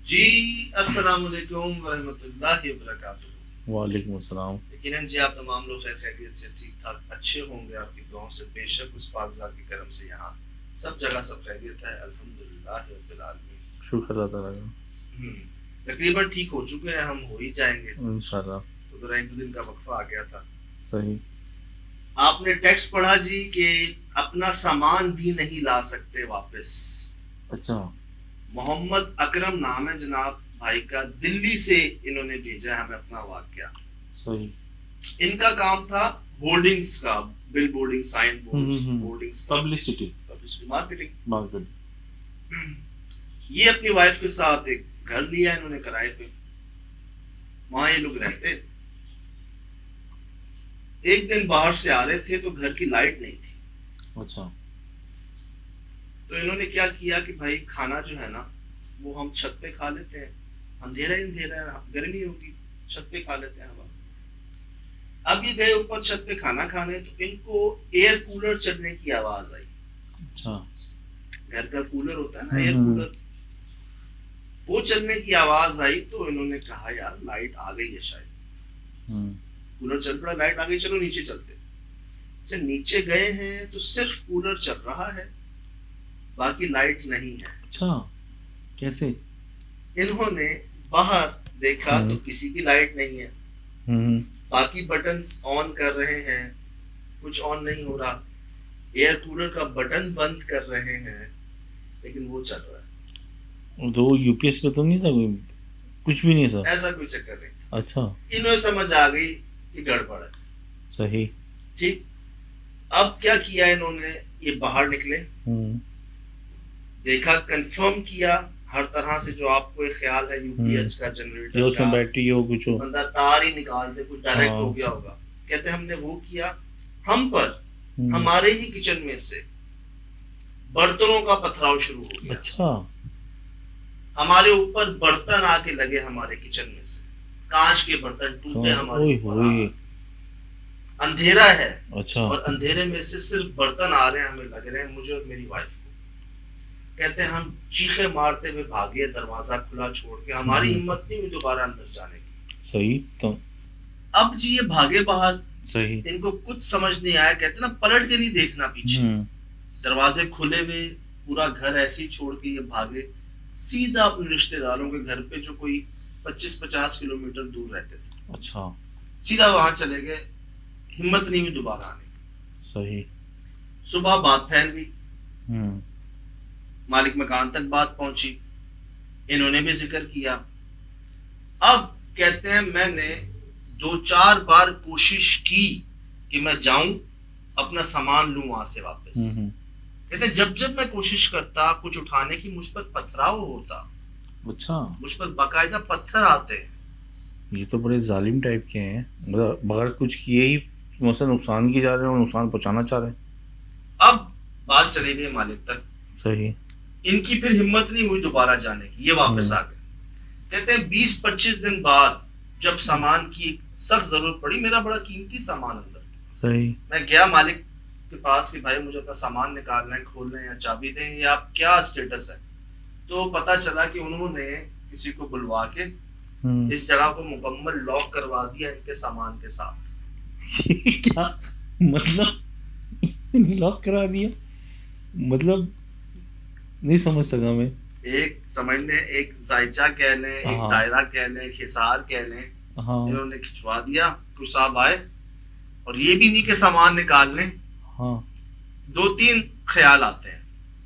जी, अस्सलाम वालेकुम वरहमतुल्लाहि वबरकातुहू। वालेकुम अस्सलाम। यकीनन जी आप तमाम लोग खैर खैरियत से ठीक-ठाक अच्छे होंगे आपकी दुआओं से बेशक उस पाकज़ात के करम से यहाँ सब जगह सब खैरियत है अल्हम्दुलिल्लाहि रब्बिल आलमीन। शुक्र अल्लाह ताला का। हुँ, तकरीबन ठीक हो चुके हैं हम हो ही जाएँगे। इंशाल्लाह। तो ज़रा 1-2 दिन का वक़्फ़ा आ गया था। सही। आपने टेक्स्ट पढ़ा जी कि अपना सामान भी नहीं ला सकते वापस। अच्छा। मोहम्मद अकरम नाम है जनाब भाई का, दिल्ली से इन्होंने भेजा है हमें अपना वाक़या। सही। इनका काम था होर्डिंग्स का, bill boarding, sign boards, hoardings का, पब्लिसिटी, मार्केटिंग। मार्केट। ये अपनी वाइफ के साथ एक घर लिया इन्होंने किराए पे, वहां ये लोग रहते। एक दिन बाहर से आ रहे थे तो घर की लाइट नहीं थी। अच्छा। तो इन्होंने क्या किया कि भाई खाना जो है ना वो हम छत पे खा लेते हैं, अंधेरा ही अंधेरा है, गर्मी होगी, छत पे खा लेते हैं हवा। अब ये गए ऊपर छत पे खाना खाने तो इनको एयर कूलर चलने की आवाज आई। अच्छा। घर का कूलर होता है ना, एयर कूलर, वो चलने की आवाज आई तो इन्होंने कहा यार लाइट आ गई है शायद। कूलर चल पड़ा, लाइट आ गई, चलो नीचे चलते। जब नीचे गए हैं तो सिर्फ कूलर चल रहा है, बाकी लाइट नहीं है। अच्छा, कैसे? इन्होंने बाहर देखा तो किसी की लाइट नहीं है, बाकी बटन्स ऑन कर रहे हैं, कुछ ऑन नहीं हो रहा। एयर कूलर का बटन बंद कर रहे हैं लेकिन वो चल रहा है। तो यूपीएस पे तो नहीं था कोई, कुछ भी नहीं था, ऐसा कोई चक्कर नहीं था। अच्छा। इन्हें समझ आ गई कि गड़बड़ है। सही। ठीक, अब क्या किया इन्होंने, ये बाहर निकले, देखा, कंफर्म किया हर तरह से जो आपको एक ख्याल है यूपीएस का, जनरेटर उसमें बैटरी हो, कुछ हो, बंदा तार ही निकाल दे, कुछ डायरेक्ट हो गया होगा। कहते हमने वो किया, हम पर हमारे ही किचन में से बर्तनों का पथराव शुरू हो गया। अच्छा। हमारे ऊपर बर्तन आके लगे, हमारे किचन में से कांच के बर्तन टूटे हमारे ऊपर। अंधेरा है, अच्छा, और अंधेरे में से सिर्फ बर्तन आ रहे हैं, हमें लग रहे हैं, मुझे और मेरी वाइफ को। कहते हैं हम चीखे मारते हुए भागे, दरवाजा खुला छोड़ के, हमारी हिम्मत नहीं हुई दोबारा अंदर जाने की। सही। तो अब जी ये भागे बाहर। सही। इनको कुछ समझ नहीं आया, कहते ना पलट के नहीं देखना पीछे, दरवाजे खुले हुए, पूरा घर ऐसे ही छोड़ के ये भागे सीधा अपने रिश्तेदारों के घर पे, जो कोई 25-50 किलोमीटर दूर रहते थे। अच्छा। सीधा वहां चले गए, हिम्मत नहीं हुई दोबारा आने की। सही। सुबह बात फैल गई, मालिक मकान तक बात पहुंची, इन्होंने भी जिक्र किया। अब कहते हैं मैंने 2-4 बार कोशिश की कि मैं जाऊं, अपना सामान लूं वहां से वापस। कहते हैं जब जब मैं कोशिश करता कुछ उठाने की, मुझ पर पथराव होता। अच्छा। मुझ पर बाकायदा पत्थर आते हैं। ये तो बड़े जालिम टाइप के हैं, मतलब बगैर कुछ किए ही मतलब नुकसान किए जा रहे हैं और नुकसान पहुंचाना चाह रहे हैं। अब बात चली गई मालिक तक। सही। इनकी फिर हिम्मत नहीं हुई दोबारा जाने की, ये वापस आ गए। कहते हैं 20-25 दिन बाद जब सामान की सख्त जरूरत पड़ी, मेरा बड़ा कीमती सामान अंदर, सही, मैं गया मालिक के पास कि भाई मुझे अपना सामान निकालना है, खोलना है या चाबी दें, या आप क्या स्टेटस है। तो पता चला कि उन्होंने किसी को बुलवा के इस जगह को मुकम्मल लॉक करवा दिया इनके सामान के साथ। क्या मतलब लॉक करा दिया, मतलब नहीं समझ सका मैं। एक समझ लें, एक जायचा कह लें, एक दायरा कह लें, एक हिसार कह लें, इन्होंने खिंचवा दिया। कुछ साहब आए और ये भी नहीं कि सामान निकाल लें। 2-3 ख्याल आते हैं।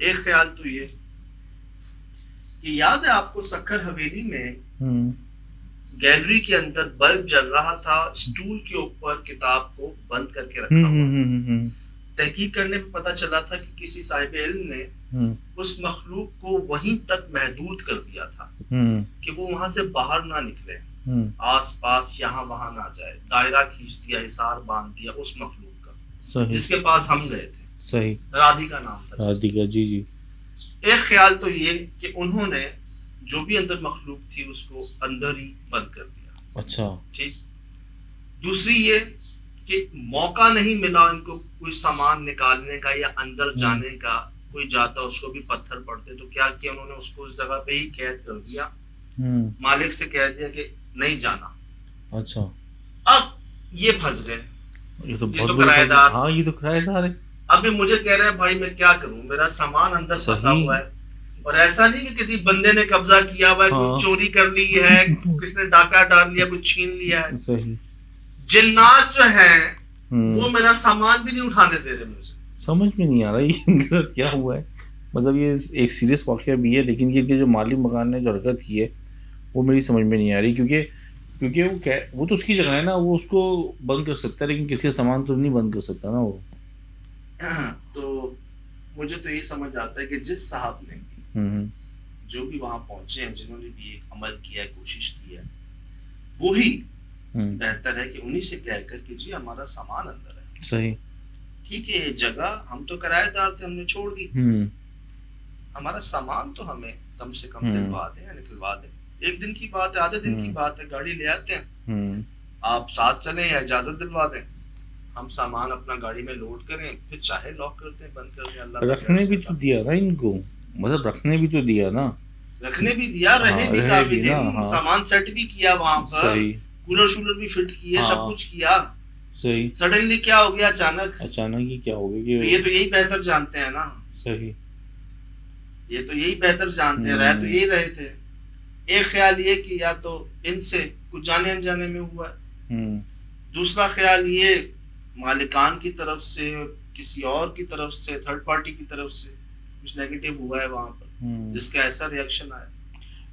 एक ख्याल तो ये कि याद है आपको सक्कर हवेली में गैलरी के अंदर बल्ब जल रहा था, स्टूल के ऊपर किताब को बंद करके रखा हुआ। तहकीक करने पे पता चला था कि किसी साहिब इल्म ने उस मखलूक को वहीं तक महदूद कर दिया था कि वो वहां से बाहर ना निकले, आस पास यहाँ वहां ना जाए। दायरा खींच दिया, हिसार बांध दिया उस मखलूक का जिसके पास हम गए थे। सही। राधिका नाम था, राधिका जी जी। एक ख्याल तो ये कि उन्होंने जो भी अंदर मखलूक थी उसको अंदर ही बंद कर दिया। अच्छा। ठीक। दूसरी ये कि मौका नहीं मिला उनको कोई सामान निकालने का या अंदर जाने का, कोई जाता उसको भी पत्थर पड़ते, तो क्या किया उन्होंने, उसको उस जगह पे ही कैद कर दिया मालिक से कह दिया कि नहीं जाना। अच्छा, अब ये फंस गए, ये तो ये तो किराएदार। हाँ, ये तो किराएदार है। अभी मुझे कह रहे हैं भाई मैं क्या करूं, मेरा सामान अंदर फंसा हुआ है, और ऐसा नहीं कि किसी बंदे ने कब्जा किया हुआ है, हाँ। कोई चोरी कर ली है, किसने डाका डाल लिया, कुछ छीन लिया है। सही। जिन्नात जो है वो मेरा सामान भी नहीं उठाने दे रहे मुझे। समझ में नहीं आ रहा ये क्या हुआ है। मतलब ये एक सीरियस वाकया भी है, लेकिन ये जो मालिक मकान ने जो हरकत की है वो मेरी समझ में नहीं आ रही, क्योंकि वो तो उसकी जगह है ना, वो उसको बंद कर सकता है, लेकिन किसी का सामान तो नहीं बंद कर सकता ना वो। तो मुझे तो ये समझ आता है कि जिस साहब ने जो भी वहां पहुंचे हैं, जिन्होंने भी एक अमल किया है, कोशिश की है, वो ही बेहतर है कि उन्हीं से कह कर कि जी हमारा सामान अंदर है। सही। ठीक है, ये जगह हम तो किराएदार थे, हमने छोड़ दी, हमारा सामान तो हमें कम से कम दिलवा दें या निकलवा दें। एक दिन की बात है, आधे दिन की बात है, गाड़ी ले आते हैं, आप साथ चलें या इजाजत दिलवा दें, हम सामान अपना गाड़ी में लोड करें, फिर चाहे लॉक कर दें, बंद कर दें। अल्लाह रखने भी तो दिया ना इनको, मतलब रखने भी तो दिया ना, रखने भी दिया, रहे भी काफी दिन, सामान सेट भी किया वहां पर, कूलर शूलर भी फिट किए, सब कुछ किया। सही। सडनली क्या हो गया, अचानक ही क्या हो गया, ये तो यही बेहतर जानते हैं ना। सही। ये तो यही बेहतर जानते हैं, रह तो यही रहे थे। एक ख्याल ये कि या तो इनसे कुछ जाने अनजाने में हुआ है, दूसरा ख्याल ये मालिकान की तरफ से, किसी और की तरफ से, थर्ड पार्टी की तरफ से कुछ नेगेटिव हुआ है वहां पर, जिसका ऐसा रिएक्शन आया।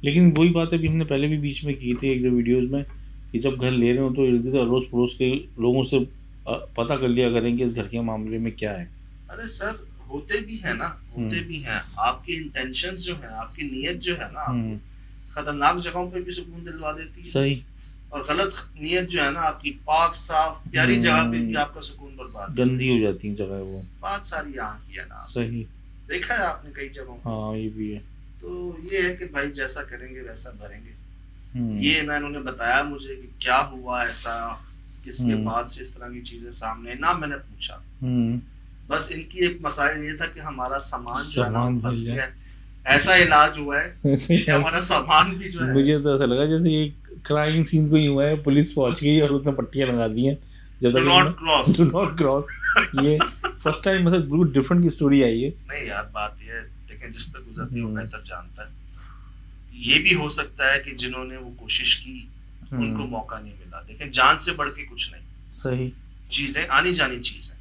लेकिन वही बात है भी हमने पहले भी बीच में की थी एक दो वीडियोस में, कि जब घर ले रहे हो तो इर्द गिर्द अड़ोस पड़ोस के लोगों से पता कर लिया करेंगे इस घर के मामले में क्या है। अरे सर होते भी है ना, होते भी हैं। आपकी इंटेंशंस जो है, आपकी नीयत जो है ना, खतरनाक जगहों पे भी सुकून दिलवा देती है। सही। और गलत नीयत जो है ना आपकी, पाक साफ प्यारी जगह पे भी आपका सुकून बर्बाद, गंदी हो जाती है जगह वो। बात सारी यहाँ की है ना। सही। देखा है आपने कई जगहों। हाँ ये भी है। तो ये है कि भाई जैसा करेंगे वैसा भरेंगे। ये ना इन्होंने बताया मुझे कि क्या हुआ ऐसा, किसके बाद से इस तरह की चीजें सामने, ना मैंने पूछा। बस इनकी एक मसाइल ये था कि हमारा सामान जो है ना फंस गया, ऐसा इलाज हुआ है कि हमारा सामान भी जो है। मुझे तो ऐसा लगा जैसे ये क्राइम सीन कोई हुआ है, पुलिस पहुंच गई और उसने पट्टियां लगा दी हैं, डू नॉट क्रॉस। ये फर्स्ट टाइम मतलब बिल्कुल डिफरेंट की स्टोरी आई है। नहीं यार, बात ये देखें, जिस पे गुजरती है वो बेहतर जानता है। ये भी हो सकता है कि जिन्होंने वो कोशिश की उनको मौका नहीं मिला। देखें, जान से बढ़ के कुछ नहीं। सही। चीजें आनी जानी चीज है।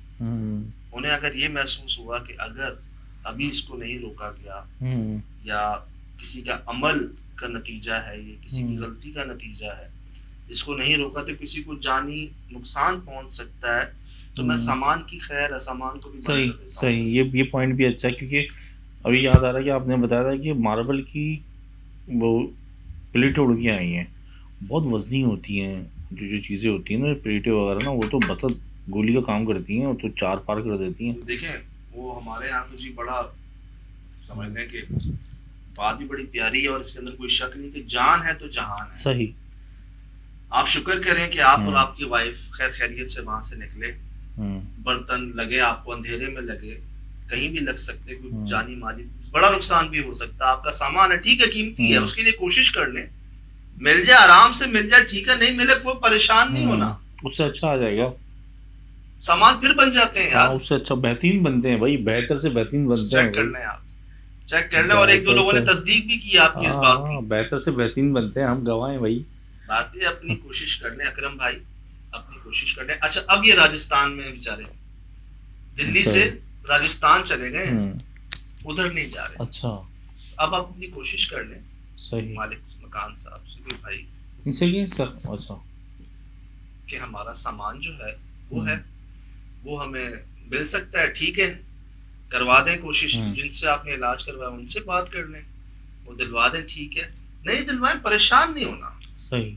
उन्हें अगर ये महसूस हुआ कि अगर अभी इसको नहीं रोका गया, या किसी का अमल का नतीजा है, ये किसी की गलती का नतीजा है, इसको नहीं रोका तो किसी को जानी नुकसान पहुंच सकता है, तो मैं सामान की खैर है, सामान को भी बंद कर देता हूं। सही। ये पॉइंट भी अच्छा है, क्योंकि अभी याद आ रहा है कि आपने बताया था कि मार्बल की वो प्लेटें उड़ के आई हैं, बहुत वजनी होती हैं जो चीज़ें होती हैं ना, प्लेटें वगैरह ना, वो तो मतलब गोली का काम करती हैं, वो तो चार पार कर देती हैं। देखें वो हमारे यहाँ तो जी बड़ा समझने के बात भी बड़ी प्यारी है, और इसके अंदर कोई शक नहीं कि जान है तो जहान है। सही। आप शुक्र करें कि आप और आपकी वाइफ खैर खैरियत से वहां से निकले। बर्तन लगे आपको, अंधेरे में लगे, कहीं भी लग सकते, कोई जानी माली बड़ा नुकसान भी हो सकता है। आपका सामान है, ठीक है, कीमती है, उसके लिए कोशिश कर लें, मिल जाए आराम से मिल जाए, ठीक है, नहीं मिले कोई परेशान नहीं होना, उससे अच्छा आ जाएगा। सामान फिर बन जाते हैं यार। उससे अच्छा बेहतरीन बनते हैं भाई, बेहतर से बेहतरीन बनते हैं। चेक कर लें आप, चेक कर लें, और एक दो लोगों ने तस्दीक भी की आपकी इस बात की। बेहतर से बेहतरीन बनते हैं, हम गवाह हैं भाई। बात है, अपनी कोशिश कर लें अकरम भाई, अपनी कोशिश कर लें। अच्छा, अब ये राजस्थान में बेचारे दिल्ली से राजस्थान चले गए, उधर नहीं जा रहे। अच्छा, अब आप अपनी कोशिश कर लें। सही। मालिक मकान साहब से कि भाई अच्छा कि हमारा सामान जो है वो है, वो हमें मिल सकता है, ठीक है, करवा दें कोशिश, जिनसे आपने इलाज करवाया उनसे बात कर लें, वो दिलवा दें, ठीक है, नहीं दिलवाएं, परेशान नहीं होना। सही।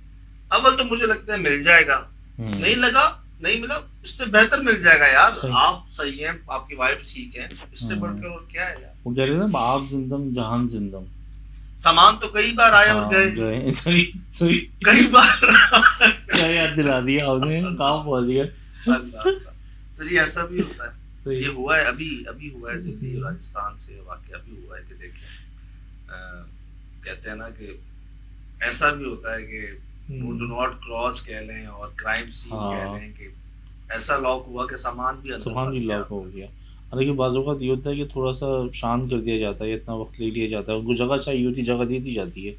अव्वल तो मुझे लगता है मिल जाएगा, नहीं लगा, नहीं मिला, इससे बेहतर मिल जाएगा यार। आप सही हैं, आपकी वाइफ ठीक है, इससे बढ़कर और क्या है यार। वो कह रहे ना, आप जिंदम जहान जिंदम। सामान तो कई बार आए और गए। सही कई बार। क्या याद दिला दिया आपने, काम पहुंच गया। तो जी ऐसा भी होता है। ये हुआ है, अभी हुआ है दिल्ली राजस्थान से वाकया अभी हुआ है कि देखें, कहते हैं ना कि ऐसा भी होता है कि वो डू नॉट क्रॉस कह लें और क्राइम सीन कह लें कि ऐसा लॉक हुआ कि सामान भी लॉक हो गया। हालांकि बाज़ों का ये होता है कि थोड़ा सा शांत कर दिया जाता है, इतना वक्त ले लिया जाता है, उनको जगह चाहिए होती, जगह दे दी जाती है।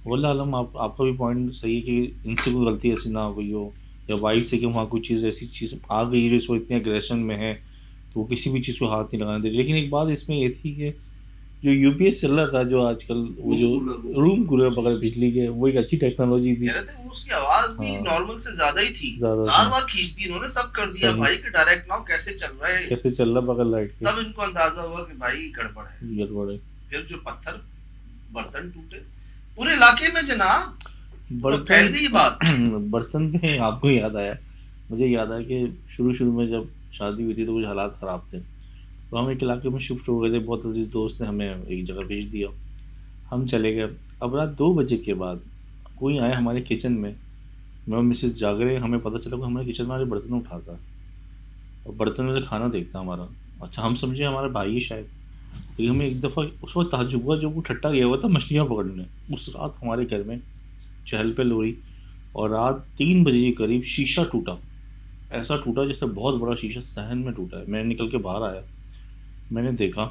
वल्लाह आलम, आपका भी पॉइंट सही है कि इनसे कोई गलती ऐसी ना हो गई हो, या वाइफ से कि वहाँ कोई चीज़ ऐसी चीज़ आ गई है जो इसको इतने अग्रेशन में है तो वो किसी भी चीज़ को हाथ नहीं लगाने दे। लेकिन एक बात इसमें ये थी कि जो यूपीएस चल रहा था, जो आजकल वो जो रूम कूलर बगैर बिजली के, वो एक अच्छी टेक्नोलॉजी थी। उसकी आवाज भी नॉर्मल से ज्यादा ही थी, बार खींच दी इन्होंने, सब कर दिया भाई कि डायरेक्ट नाउ कैसे चल रहा है, कैसे चल रहा बगैर लाइट के। तब इनको अंदाजा हुआ कि भाई गड़बड़ है। फिर जो पत्थर बर्तन टूटे पूरे इलाके में जनाब, फैल गई बात। बर्तन पे आपको याद आया, मुझे याद आया कि शुरू में जब शादी हुई थी तो कुछ हालात ख़राब थे, तो हम एक इलाके में शिफ्ट हो गए थे। बहुत अजीज़ दोस्त ने हमें एक जगह भेज दिया, हम चले गए। अब रात 2 बजे के बाद कोई आया हमारे किचन में, मैं और मिसेस जाग रहे, हमें पता चला कि हमारे किचन में हमारे बर्तन उठाता और बर्तन में से खाना देखता हमारा। अच्छा, हम समझे हमारा भाई है शायद, लेकिन हमें एक दफ़ा उस वक्त ताज्जुब हुआ, जो वो ठट्टा गया हुआ था मछलियाँ पकड़ने। उस रात हमारे घर में चहल पहल हुई और रात 3 बजे के करीब शीशा टूटा। ऐसा टूटा जैसे बहुत बड़ा शीशा सहन में टूटा है। मैं निकल के बाहर आया, मैंने देखा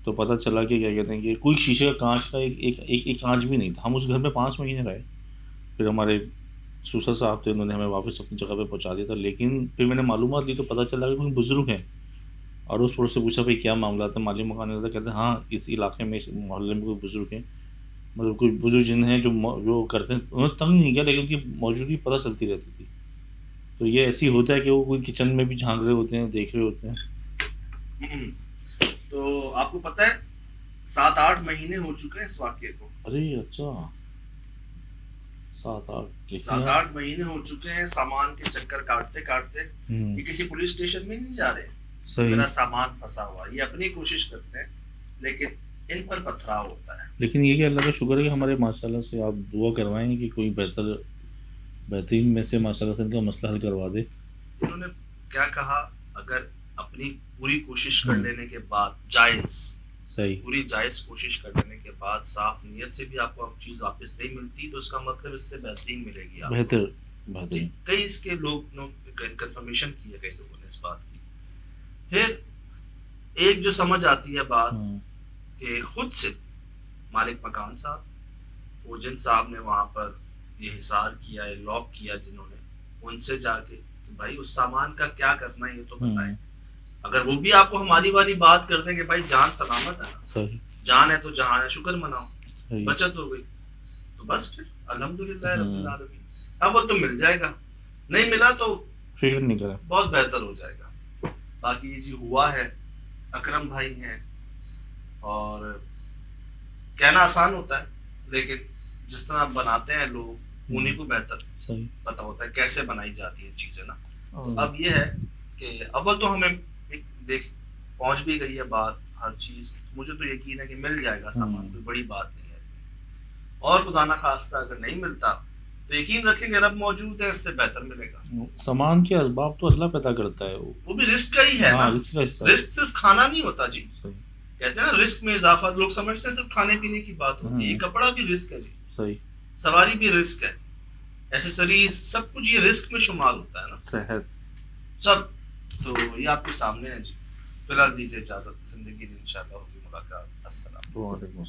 तो पता चला कि क्या कहते हैं कि कोई शीशे का कांच का एक कांच भी नहीं था। हम उस घर में 5 महीने रहे। फिर हमारे ससुर साहब थे, उन्होंने हमें वापस अपनी जगह पे पहुंचा दिया था। लेकिन फिर मैंने मालूमात ली तो पता चला कि कोई बुजुर्ग हैं। अड़ोस पड़ोस से पूछा, भाई क्या मामला था, माली मकान था। कहते हैं हाँ, इस इलाके में, इस मोहल्ले में कोई बुजुर्ग हैं, मतलब कोई बुजुर्ग जिन हैं जो करते हैं। उन्होंने तंग नहीं किया, लेकिन उनकी मौजूदगी पता चलती रहती थी। तो ये ऐसी होता है कि वो कोई किचन में भी झांक रहे होते हैं, देख रहे होते हैं। तो आपको पता है 7-8 महीने हो चुके हैं इस वाक्य को। अरे अच्छा, 7-8 महीने हो चुके हैं सामान के चक्कर काटते काटते। ये किसी पुलिस स्टेशन में नहीं जा रहे, मेरा सामान फंसा हुआ, ये अपनी कोशिश करते हैं लेकिन इन पर पथराव होता है। लेकिन ये कि अल्लाह का शुक्र है कि हमारे माशाल्लाह से आप दुआ करवाएं कि कोई बेहतरीन में से माशाल्लाह से इनका मसला हल करवा दे। उन्होंने क्या कहा, अगर अपनी पूरी कोशिश कर लेने के बाद, जायज़ सही पूरी जायज़ कोशिश कर लेने के बाद साफ नियत से भी आपको अब चीज़ वापस नहीं मिलती, तो इसका मतलब इससे बेहतरीन मिलेगी आपको। बेहतरीन। कई इसके लोग कंफर्मेशन की है कई लोगों ने इस बात की। फिर एक जो समझ आती है बात कि खुद से मालिक मकान साहब, वो जिन साहब ने वहाँ पर ये हिसार किया है, लॉक किया जिन्होंने, उनसे जाके कि भाई उस सामान का क्या करना है ये तो बताएं। अगर वो भी आपको हमारी वाली बात कर दें कि भाई जान सलामत है ना, जान है तो जहान है, शुक्र मनाओ, बचत हो गई, तो बस फिर अल्हम्दुलिल्लाह रब्बिल आलमीन। अब वो तो मिल जाएगा, नहीं मिला तो फिक्र नहीं करें, बहुत बेहतर हो जाएगा। बाकी ये जी हुआ है, अकरम भाई हैं, और कहना आसान होता है लेकिन जिस तरह बनाते हैं लोग उन्हीं को बेहतर पता होता है कैसे बनाई जाती है चीज़ें ना। तो अब ये है कि अव्वल तो हमें देख पहुंच भी गई है बात, हर चीज़, मुझे तो यकीन है कि मिल जाएगा सामान, कोई बड़ी बात नहीं है। और खुदा ना खास्ता अगर नहीं मिलता तो यकीन रखेंगे रब मौजूद है, इससे बेहतर मिलेगा। सामान के असबाब तो अल्लाह पैदा करता है, वो भी रिस्क का ही है ना। रिस्क सिर्फ खाना नहीं होता जी, कहते हैं ना रिस्क में इजाफा। लोग समझते हैं सिर्फ खाने पीने की बात होती है, कपड़ा भी रिस्क है जी, सही, सवारी भी रिस्क है, एसेसरीज सब कुछ ये रिस्क में शुमार होता है ना, सेहत सब। तो ये आपके सामने है जी। फिलहाल दीजिए इजाजत, जिंदगी इंशाल्लाह होगी मुलाकात। अस्सलाम वालेकुम।